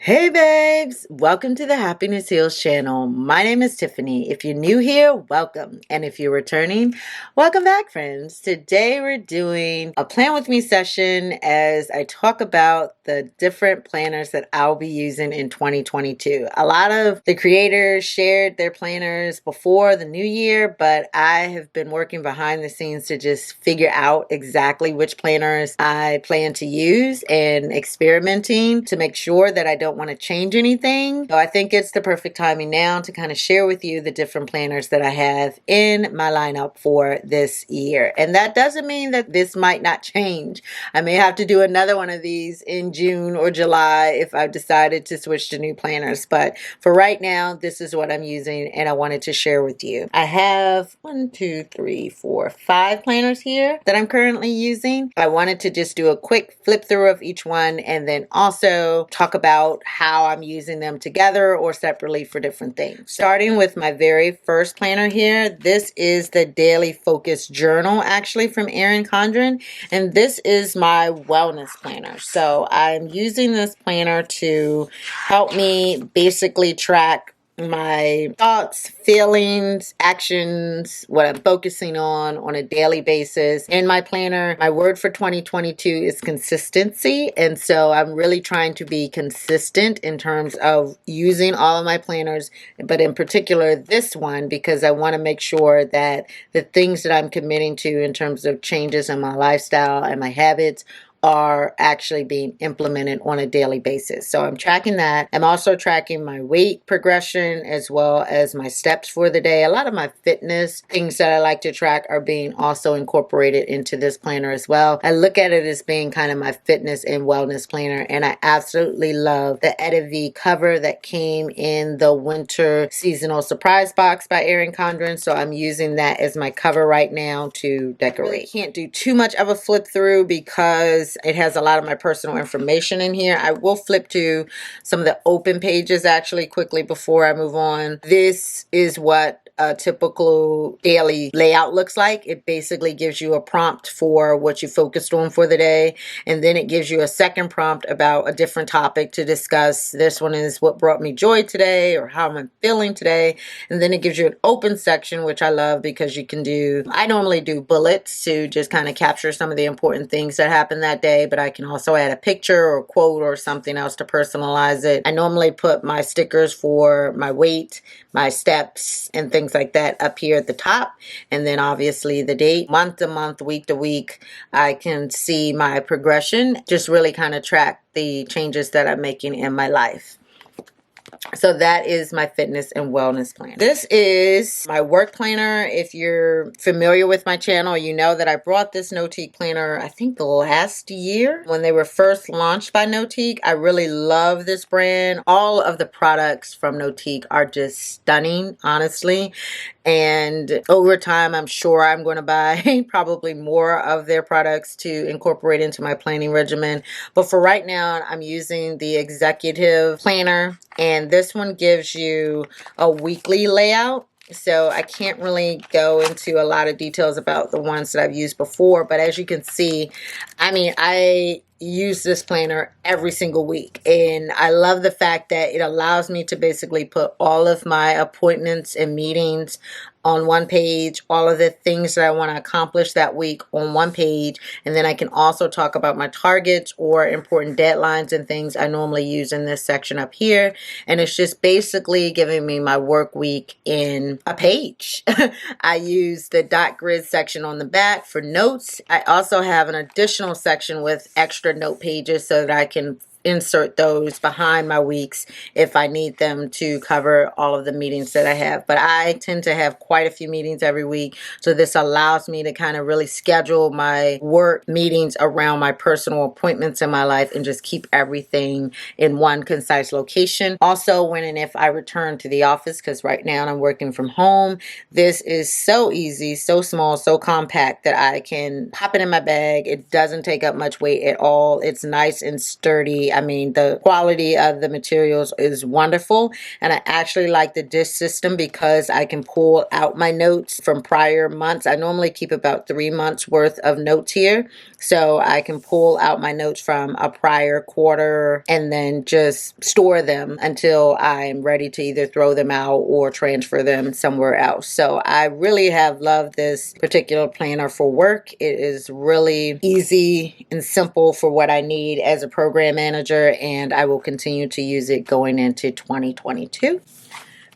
Hey babes, welcome to the Happiness Heals channel. My name is Tiffany. If you're new here, welcome. And if you're returning, welcome back, friends. Today we're doing a plan with me session as I talk about the different planners that I'll be using in 2022. A lot of the creators shared their planners before the new year, but I have been working behind the scenes to just figure out exactly which planners I plan to use and experimenting to make sure that I don't want to change anything. So I think it's the perfect timing now to kind of share with you the different planners that I have in my lineup for this year. And that doesn't mean that this might not change. I may have to do another one of these in June or July if I've decided to switch to new planners. But for right now, this is what I'm using and I wanted to share with you. I have 5 planners here that I'm currently using. I wanted to just do a quick flip through of each one and then also talk about how I'm using them together or separately for different things. Starting with my very first planner here, this is the Daily Focus Journal, actually from Erin Condren, and this is my wellness planner. So I'm using this planner to help me basically track my thoughts, feelings, actions, what I'm focusing on a daily basis. In my planner, my word for 2022 is consistency. And so I'm really trying to be consistent in terms of using all of my planners, but in particular this one, because I want to make sure that the things that I'm committing to in terms of changes in my lifestyle and my habits are actually being implemented on a daily basis. So I'm tracking that. I'm also tracking my weight progression as well as my steps for the day. A lot of my fitness things that I like to track are being also incorporated into this planner as well. I look at it as being kind of my fitness and wellness planner, and I absolutely love the Etta V cover that came in the winter seasonal surprise box by Erin Condren. So I'm using that as my cover right now to decorate. I really can't do too much of a flip through because it has a lot of my personal information in here. I will flip to some of the open pages actually quickly before I move on. This is what a typical daily layout looks like. It basically gives you a prompt for what you focused on for the day, and then it gives you a second prompt about a different topic to discuss. This one is what brought me joy today, or how I'm feeling today, and then it gives you an open section, which I love because you can do, I normally do bullets to just kind of capture some of the important things that happened that day, but I can also add a picture or quote or something else to personalize it. I normally put my stickers for my weight, my steps, and things like that up here at the top, and then obviously the date, month to month, week to week. I can see my progression, just really kind of track the changes that I'm making in my life. So that is my fitness and wellness plan. This is my work planner. If you're familiar with my channel, you know that I brought this Notique planner, I think last year when they were first launched by Notique. I really love this brand. All of the products from Notique are just stunning, honestly. And over time, I'm sure I'm going to buy probably more of their products to incorporate into my planning regimen. But for right now, I'm using the executive planner, and this one gives you a weekly layout. So I can't really go into a lot of details about the ones that I've used before, but as you can see, I use this planner every single week, and I love the fact that it allows me to basically put all of my appointments and meetings on one page, all of the things that I want to accomplish that week on one page, and then I can also talk about my targets or important deadlines and things I normally use in this section up here. And it's just basically giving me my work week in a page. I use the dot grid section on the back for notes. I also have an additional section with extra note pages so that I can insert those behind my weeks if I need them to cover all of the meetings that I have. But I tend to have quite a few meetings every week, so this allows me to kind of really schedule my work meetings around my personal appointments in my life and just keep everything in one concise location. Also, when and if I return to the office, because right now I'm working from home, this is so easy, so small, so compact that I can pop it in my bag. It doesn't take up much weight at all. It's nice and sturdy. I mean, the quality of the materials is wonderful. And I actually like the disc system because I can pull out my notes from prior months. I normally keep about 3 months worth of notes here. So I can pull out my notes from a prior quarter and then just store them until I'm ready to either throw them out or transfer them somewhere else. So I really have loved this particular planner for work. It is really easy and simple for what I need as a program manager, and I will continue to use it going into 2022.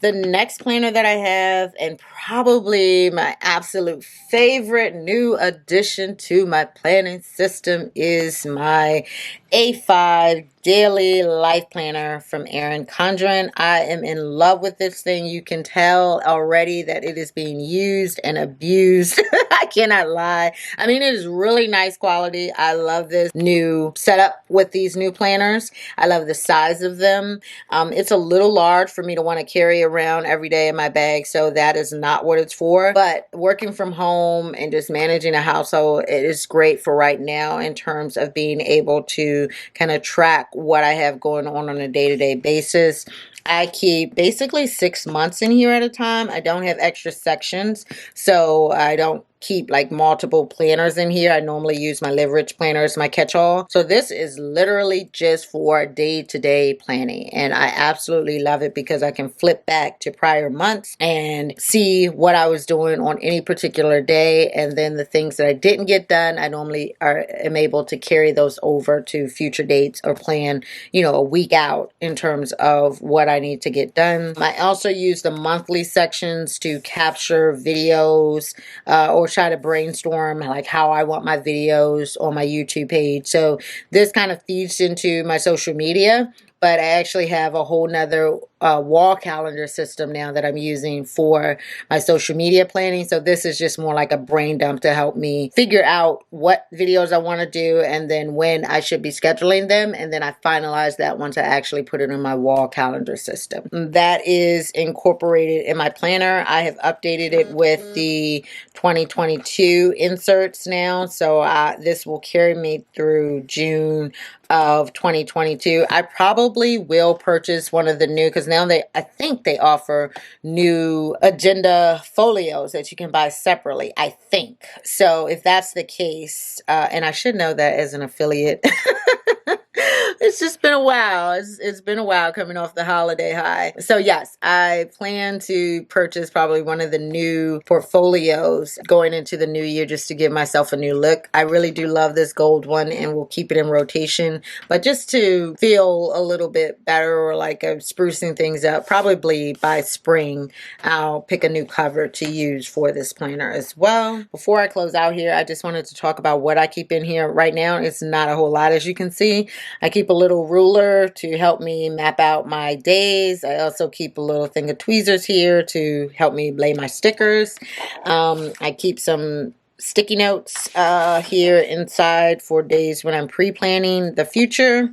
The next planner that I have, and probably my absolute favorite new addition to my planning system, is my A5 Daily Life Planner from Erin Condren. I am in love with this thing. You can tell already that it is being used and abused. I cannot lie. I mean, it is really nice quality. I love this new setup with these new planners. I love the size of them. It's a little large for me to want to carry around every day in my bag, so that is not what it's for. But working from home and just managing a household, it is great for right now in terms of being able to kind of track what I have going on a day-to-day basis. I keep basically 6 months in here at a time. I don't have extra sections, so I don't keep like multiple planners in here. I normally use my Leverage planner as my catch-all. So this is literally just for day-to-day planning, and I absolutely love it because I can flip back to prior months and see what I was doing on any particular day, and then the things that I didn't get done, I normally am able to carry those over to future dates or plan, a week out in terms of what I need to get done. I also use the monthly sections to capture videos or try to brainstorm like how I want my videos on my YouTube page. So this kind of feeds into my social media, but I actually have a whole nother wall calendar system now that I'm using for my social media planning. So this is just more like a brain dump to help me figure out what videos I want to do and then when I should be scheduling them. And then I finalize that once I actually put it in my wall calendar system. That is incorporated in my planner. I have updated it with the 2022 inserts now. So this will carry me through June of 2022. I probably will purchase one of the new, because now I think they offer new agenda folios that you can buy separately, I think. So if that's the case, and I should know that as an affiliate, it's just been a while. It's been a while coming off the holiday high. So yes, I plan to purchase probably one of the new portfolios going into the new year just to give myself a new look. I really do love this gold one and we'll keep it in rotation. But just to feel a little bit better or like sprucing things up, probably by spring, I'll pick a new cover to use for this planner as well. Before I close out here, I just wanted to talk about what I keep in here. Right now, it's not a whole lot, as you can see. I keep a little ruler to help me map out my days. I also keep a little thing of tweezers here to help me lay my stickers. I keep some sticky notes here inside for days when I'm pre-planning the future.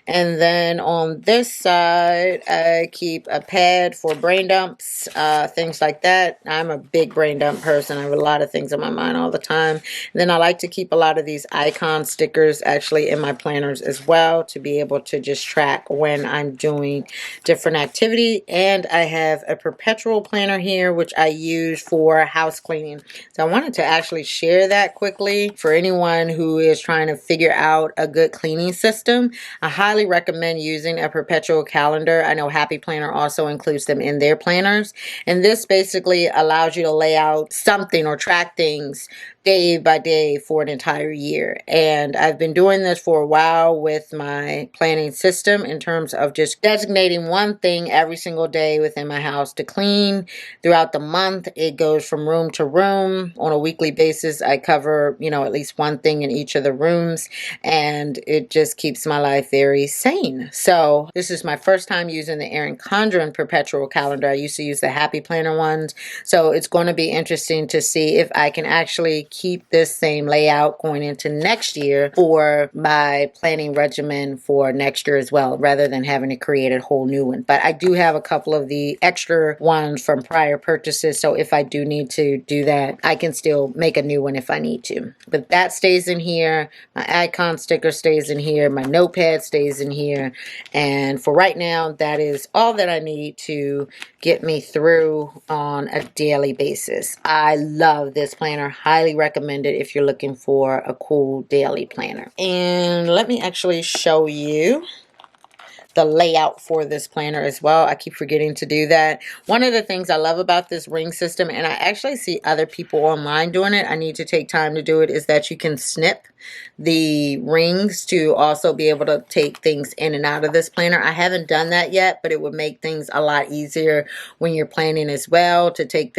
And then on this side, I keep a pad for brain dumps, things like that. I'm a big brain dump person. I have a lot of things on my mind all the time. And then I like to keep a lot of these icon stickers actually in my planners as well to be able to just track when I'm doing different activity. And I have a perpetual planner here, which I use for house cleaning. So I wanted to actually share that quickly for anyone who is trying to figure out a good cleaning system. I highly recommend using a perpetual calendar. I know Happy Planner also includes them in their planners. And this basically allows you to lay out something or track things day by day for an entire year. And I've been doing this for a while with my planning system in terms of just designating one thing every single day within my house to clean. Throughout the month, it goes from room to room. On a weekly basis, I cover, at least one thing in each of the rooms, and it just keeps my life very sane. So this is my first time using the Erin Condren perpetual calendar. I used to use the Happy Planner ones. So it's going to be interesting to see if I can actually keep this same layout going into next year for my planning regimen for next year as well, rather than having to create a whole new one. But I do have a couple of the extra ones from prior purchases. So if I do need to do that, I can still make a new one if I need to. But that stays in here. My icon sticker stays in here. My notepad stays in here. And for right now, that is all that I need to get me through on a daily basis. I love this planner. Highly recommend it if you're looking for a cool daily planner. And let me actually show you the layout for this planner as well. I keep forgetting to do that. One of the things I love about this ring system, and I actually see other people online doing it, I need to take time to do it, is that you can snip the rings to also be able to take things in and out of this planner. I haven't done that yet, but it would make things a lot easier when you're planning as well, to take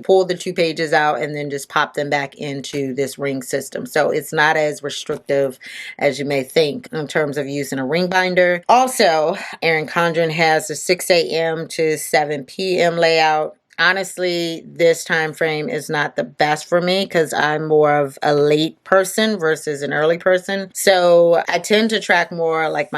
pull the 2 pages out and then just pop them back into this ring system. So it's not as restrictive as you may think in terms of using a ring binder. Also, Erin Condren has the 6 a.m. to 7 p.m. layout. Honestly, this time frame is not the best for me because I'm more of a late person versus an early person. So I tend to track more like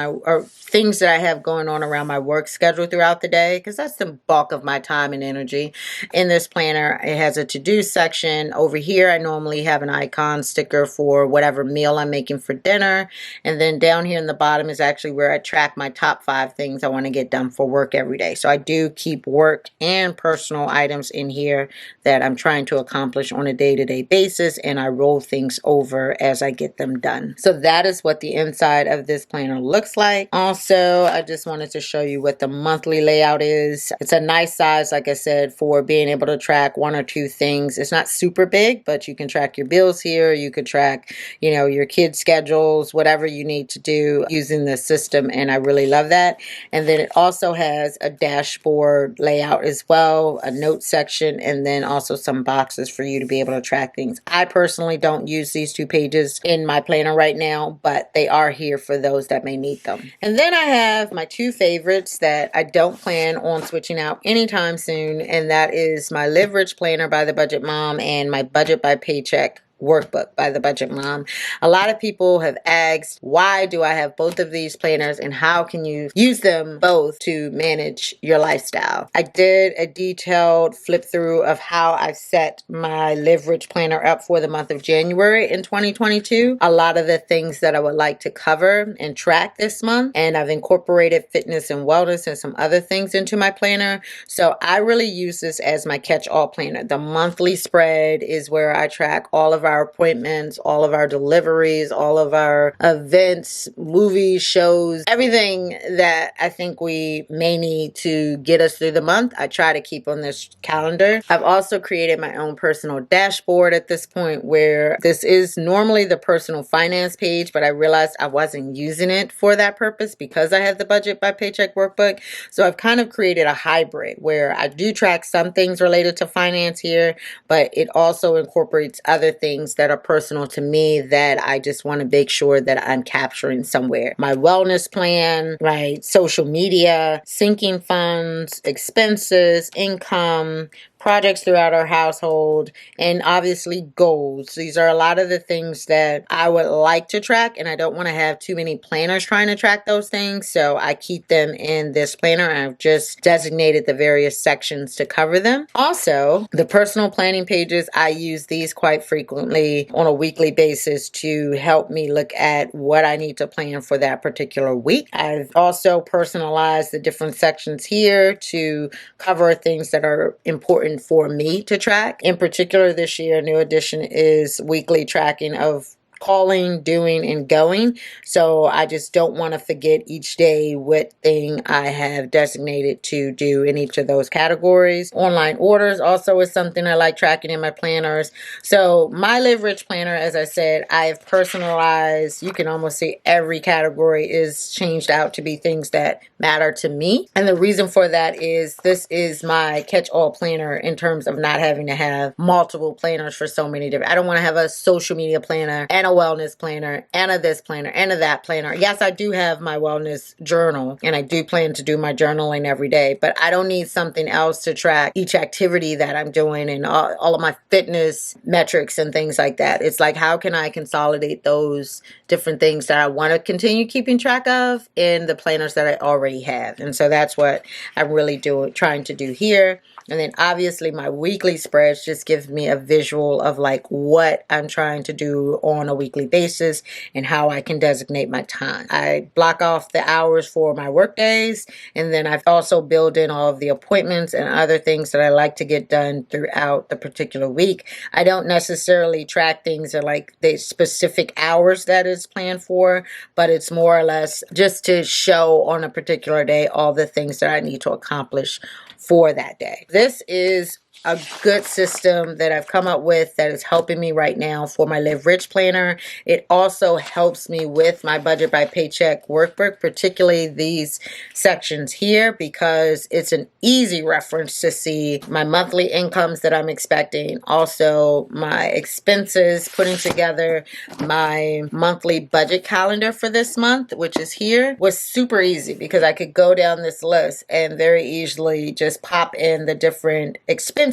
things that I have going on around my work schedule throughout the day, because that's the bulk of my time and energy. In this planner, it has a to-do section. Over here, I normally have an icon sticker for whatever meal I'm making for dinner. And then down here in the bottom is actually where I track my top 5 things I want to get done for work every day. So I do keep work and personal items in here that I'm trying to accomplish on a day-to-day basis, and I roll things over as I get them done. So that is what the inside of this planner looks like. Also, I just wanted to show you what the monthly layout is. It's a nice size, like I said, for being able to track 1 or 2 things. It's not super big, but you can track your bills here. You could track, your kids' schedules, whatever you need to do using the system, and I really love that. And then it also has a dashboard layout as well, a note section, and then also some boxes for you to be able to track things. I personally don't use these 2 pages in my planner right now, but they are here for those that may need them. And then I have my 2 favorites that I don't plan on switching out anytime soon, and that is my Live Rich Planner by the Budget Mom and my Budget by Paycheck Workbook by the Budget Mom. A lot of people have asked, why do I have both of these planners and how can you use them both to manage your lifestyle? I did a detailed flip through of how I've set my Live Rich planner up for the month of January in 2022. A lot of the things that I would like to cover and track this month, and I've incorporated fitness and wellness and some other things into my planner. So I really use this as my catch-all planner. The monthly spread is where I track all of our appointments, all of our deliveries, all of our events, movies, shows, everything that I think we may need to get us through the month. I try to keep on this calendar. I've also created my own personal dashboard at this point, where this is normally the personal finance page, but I realized I wasn't using it for that purpose because I have the Budget by Paycheck Workbook. So I've kind of created a hybrid where I do track some things related to finance here, but it also incorporates other things that are personal to me that I just want to make sure that I'm capturing somewhere. My wellness plan, my social media, sinking funds, expenses, income, projects throughout our household, and obviously goals. These are a lot of the things that I would like to track, and I don't want to have too many planners trying to track those things, so I keep them in this planner. I've just designated the various sections to cover them. Also, the personal planning pages, I use these quite frequently on a weekly basis to help me look at what I need to plan for that particular week. I've also personalized the different sections here to cover things that are important for me to track. In particular, this year, a new addition is weekly tracking of calling, doing, and going. So I just don't want to forget each day what thing I have designated to do in each of those categories. Online orders also is something I like tracking in my planners. So my Live Rich planner, as I said, I've personalized. You can almost see every category is changed out to be things that matter to me. And the reason for that is this is my catch-all planner in terms of not having to have multiple planners for so many different. I don't want to have a social media planner and and a wellness planner and a this planner and a that planner. Yes, I do have my wellness journal and I do plan to do my journaling every day, but I don't need something else to track each activity that I'm doing and all of my fitness metrics and things like that. It's like, how can I consolidate those different things that I want to continue keeping track of in the planners that I already have? And so that's what I'm really trying to do here. And then obviously my weekly spreads just gives me a visual of like what I'm trying to do on a weekly basis and how I can designate my time. I block off the hours for my work days, and then I've also built in all of the appointments and other things that I like to get done throughout the particular week. I don't necessarily track things at like the specific hours that is planned for, but it's more or less just to show on a particular day all the things that I need to accomplish for that day. This is a good system that I've come up with that is helping me right now for my Live Rich planner. It also helps me with my budget by paycheck workbook, particularly these sections here, because it's an easy reference to see my monthly incomes that I'm expecting, also my expenses, putting together my monthly budget calendar for this month, which is here, was super easy because I could go down this list and very easily just pop in the different expenses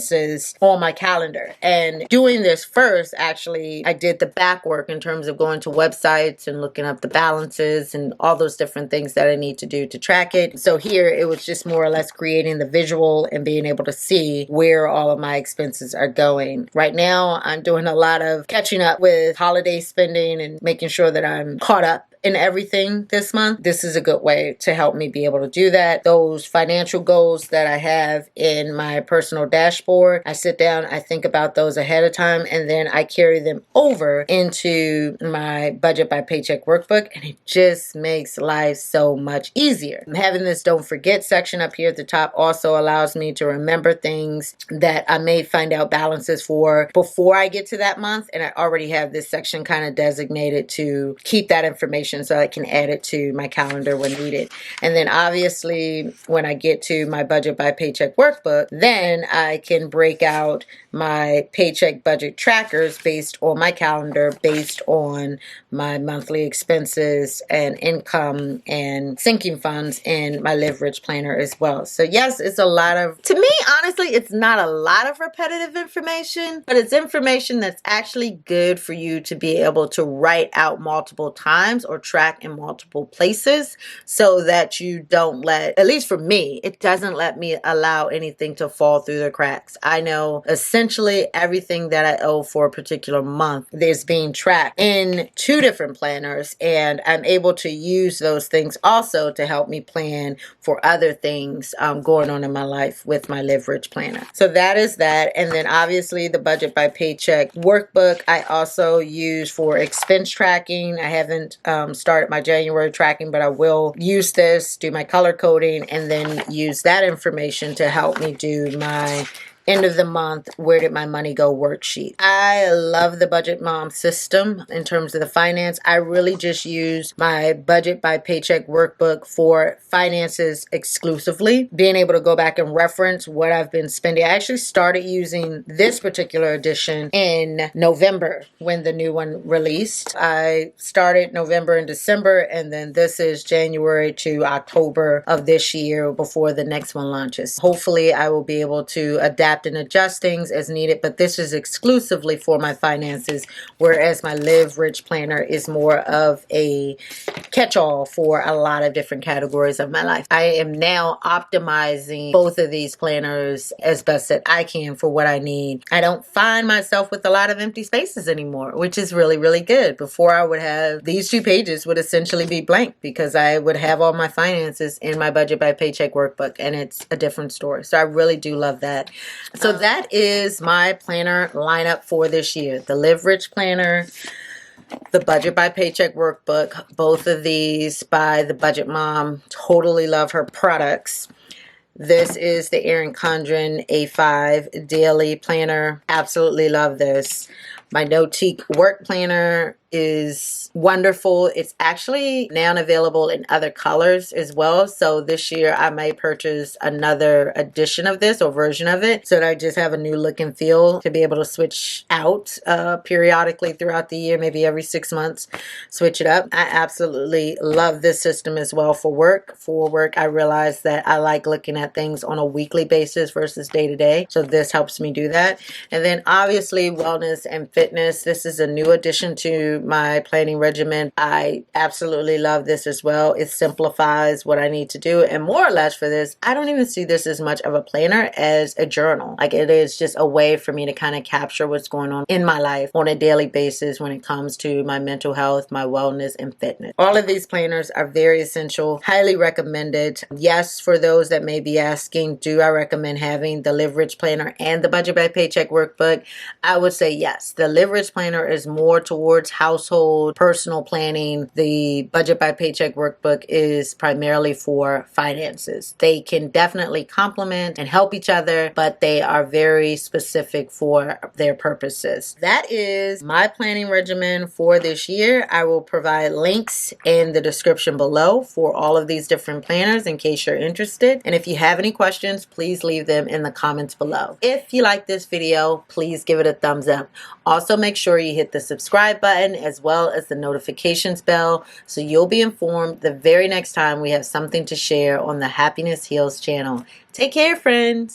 on my calendar. And doing this first, actually, I did the back work in terms of going to websites and looking up the balances and all those different things that I need to do to track it. So here it was just more or less creating the visual and being able to see where all of my expenses are going. Right now, I'm doing a lot of catching up with holiday spending and making sure that I'm caught up in everything this month. This is a good way to help me be able to do that. Those financial goals that I have in my personal dashboard, I sit down, I think about those ahead of time, and then I carry them over into my budget by paycheck workbook, and it just makes life so much easier. Having this don't forget section up here at the top also allows me to remember things that I may find out balances for before I get to that month, and I already have this section kind of designated to keep that information so I can add it to my calendar when needed. And then obviously when I get to my budget by paycheck workbook, then I can break out my paycheck budget trackers based on my calendar, based on my monthly expenses and income and sinking funds in my Live Rich planner as well. So yes, it's a lot of, to me, honestly, it's not a lot of repetitive information, but it's information that's actually good for you to be able to write out multiple times or track in multiple places so that you don't let, at least for me, it doesn't let me allow anything to fall through the cracks. I know essentially everything that I owe for a particular month is being tracked in 2 different planners, and I'm able to use those things also to help me plan for other things going on in my life with my Live Rich planner. So that is that. And then obviously the budget by paycheck workbook I also use for expense tracking. I haven't started my January tracking, but I will use this, do my color coding, and then use that information to help me do my end of the month, where did my money go worksheet. I love the Budget Mom system in terms of the finance. I really just use my budget by paycheck workbook for finances exclusively, being able to go back and reference what I've been spending. I actually started using this particular edition in November when the new one released. I started November and December, and then this is January to October of this year before the next one launches. Hopefully I will be able to adapt and adjust things as needed, but this is exclusively for my finances, whereas my Live Rich planner is more of a catch-all for a lot of different categories of my life. I am now optimizing both of these planners as best that I can for what I need. I don't find myself with a lot of empty spaces anymore, which is really, really good. Before, I would have these 2 pages would essentially be blank because I would have all my finances in my budget by paycheck workbook, and it's a different story. So I really do love that. So that is my planner lineup for this year. The Live Rich planner, the Budget by Paycheck workbook, both of these by the Budget Mom. Totally love her products. This is the Erin Condren A5 Daily Planner. Absolutely love this. My No-Teak work planner is wonderful. It's actually now available in other colors as well. So this year I may purchase another edition of this or version of it so that I just have a new look and feel to be able to switch out periodically throughout the year, maybe every 6 months, switch it up. I absolutely love this system as well for work. For work, I realize that I like looking at things on a weekly basis versus day to day. So this helps me do that. And then obviously wellness and fitness. This is a new addition to my planning regimen. I absolutely love this as well. It simplifies what I need to do. And more or less for this, I don't even see this as much of a planner as a journal. Like it is just a way for me to kind of capture what's going on in my life on a daily basis when it comes to my mental health, my wellness, and fitness. All of these planners are very essential, highly recommended. Yes, for those that may be asking, do I recommend having the Leverage Planner and the Budget by Paycheck workbook? I would say yes. The Leverage Planner is more towards household, personal planning. The Budget by Paycheck workbook is primarily for finances. They can definitely complement and help each other, but they are very specific for their purposes. That is my planning regimen for this year. I will provide links in the description below for all of these different planners in case you're interested. And if you have any questions, please leave them in the comments below. If you like this video, please give it a thumbs up. Also, make sure you hit the subscribe button as well as the notifications bell so you'll be informed the very next time we have something to share on the Happiness Heals channel. Take care, friends.